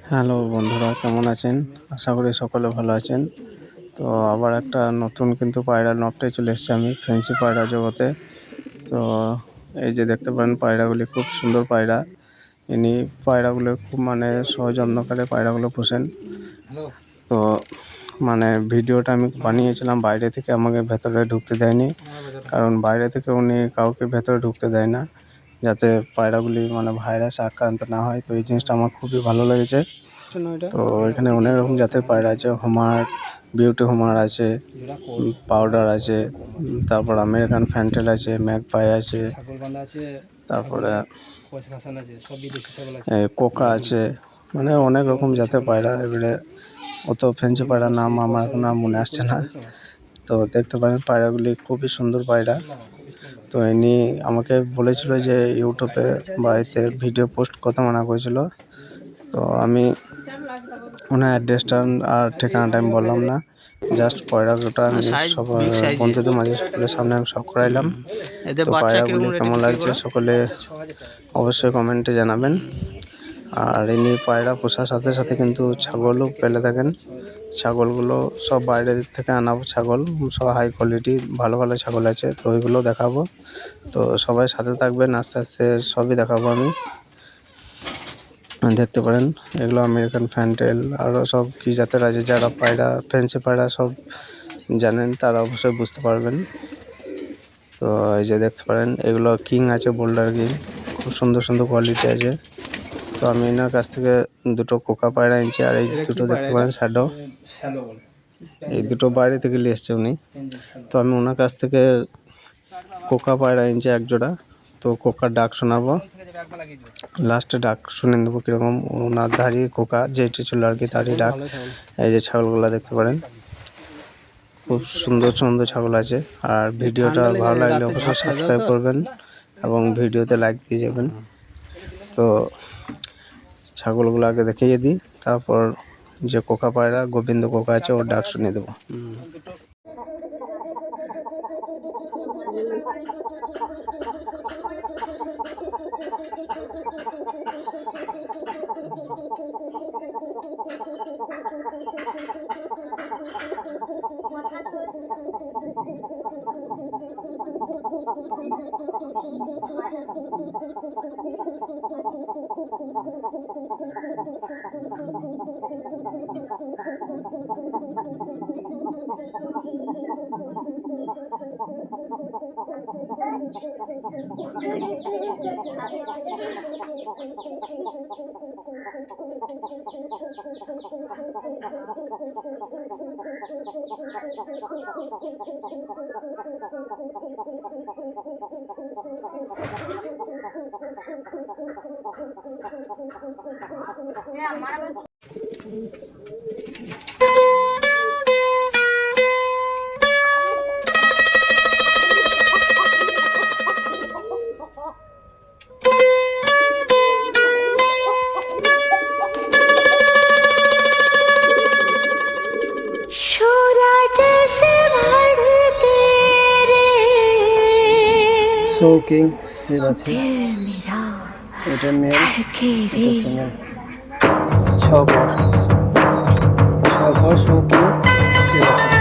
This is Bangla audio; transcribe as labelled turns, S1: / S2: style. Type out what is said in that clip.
S1: হ্যালো বন্ধুরা, কেমন আছেন? আশা করি সকলে ভালো আছেন। তো আবার একটা নতুন কিন্তু পায়রার নটে চলে এসেছি আমি ফ্যান্সি পায়রা জগতে। তো এই যে দেখতে পারেন পায়রাগুলি খুব সুন্দর পায়রা। ইনি পায়রাগুলো খুব সযত্নকারে পায়রাগুলো পোষেন। তো ভিডিওটা আমি বানিয়েছিলাম বাইরে থেকে, আমাকে ভেতরে ঢুকতে দেয়নি, কারণ বাইরে থেকে উনি কাউকে ভেতরে ঢুকতে দেয় না, যাতে পায়রাগুলি ভাইরাসে আক্রান্ত না হয়। তো এই জিনিসটা আমার খুবই ভালো লেগেছে। তো এখানে অনেক রকম জাতের পায়রা আছে, হোমার, বিউটি হোমার আছে, পাউডার আছে, তারপর আমেরিকান ফ্যান্টেল আছে, ম্যাকপাই আছে, তারপরে কোকা আছে, অনেক রকম জাতের পায়রা। এবারে অত ফ্যান্সি পায়রার নাম আমার এখন আর মনে আসছে না। তো দেখতে পারেন পায়রাগুলি খুবই সুন্দর পায়রা। তো ইনি আমাকে বলেছিল যে ইউটিউবে বা এতে ভিডিও পোস্ট করতে মানা করেছিল। তো আমি ওনার অ্যাড্রেসটা আর ঠিকানাটা আমি বললাম না, জাস্ট পায়রাটা আমি সব বন্ধুদের মাঝে সকলের সামনে আমি সব করাইলাম। তো পায়রাগুলি কেমন লাগছে সকলে অবশ্যই কমেন্টে জানাবেন। আর ইনি পায়রা পোষার সাথে সাথে কিন্তু ছাগলও পেলে থাকেন। ছাগলগুলো সব বাইরের থেকে আনাবো, ছাগল সব হাই কোয়ালিটি ভালো ভালো ছাগল আছে, তো ওইগুলো দেখাবো। তো সবাই সাথে থাকবেন, আস্তে আস্তে সবই দেখাবো আমি। দেখতে পারেন এগুলো আমেরিকান ফ্যান্টেল, আরও সব কী জাতের আছে। যারা পায়রা ফ্যান্সি পায়রা সব জানেন তারা অবশ্যই বুঝতে পারবেন। তো এই যে দেখতে পারেন এগুলো কিং আছে, বোল্ডার কিং, খুব সুন্দর সুন্দর কোয়ালিটি আছে। তো আমি এনার কাছ থেকে দুটো কোকা পায়রা এনেছি, আর এই দুটো দেখতে পারেন শ্যাডো, এই দুটো বাইরে থেকে নিয়ে এসছে উনি। তো আমি ওনার কাছ থেকে কোকা পায়রা এনেছি এক জোড়া। তো কোকার ডাক শোনাবো, লাস্টে ডাক শুনে দেবো কীরকম। ওনার দাঁড়িয়ে কোকা যেটি ছিল আর কি, দাঁড়িয়ে ডাক। এই যে ছাগলগুলো দেখতে পারেন, খুব সুন্দর সুন্দর ছাগল আছে। আর ভিডিওটা ভালো লাগলে অবশ্যই সাবস্ক্রাইব করবেন এবং ভিডিওতে লাইক দিয়ে যাবেন। তো ছাগলগুলো আগে দেখিয়ে দিই, তারপর যে কোকা পায়রা গোবিন্দ কোকা আছে ওর ডাক শুনিয়ে দেবো। শৌকিং সেব আছে, এটা মেল, এটা ফিমেল। 6 ঘর শৌকিং সেব আছে।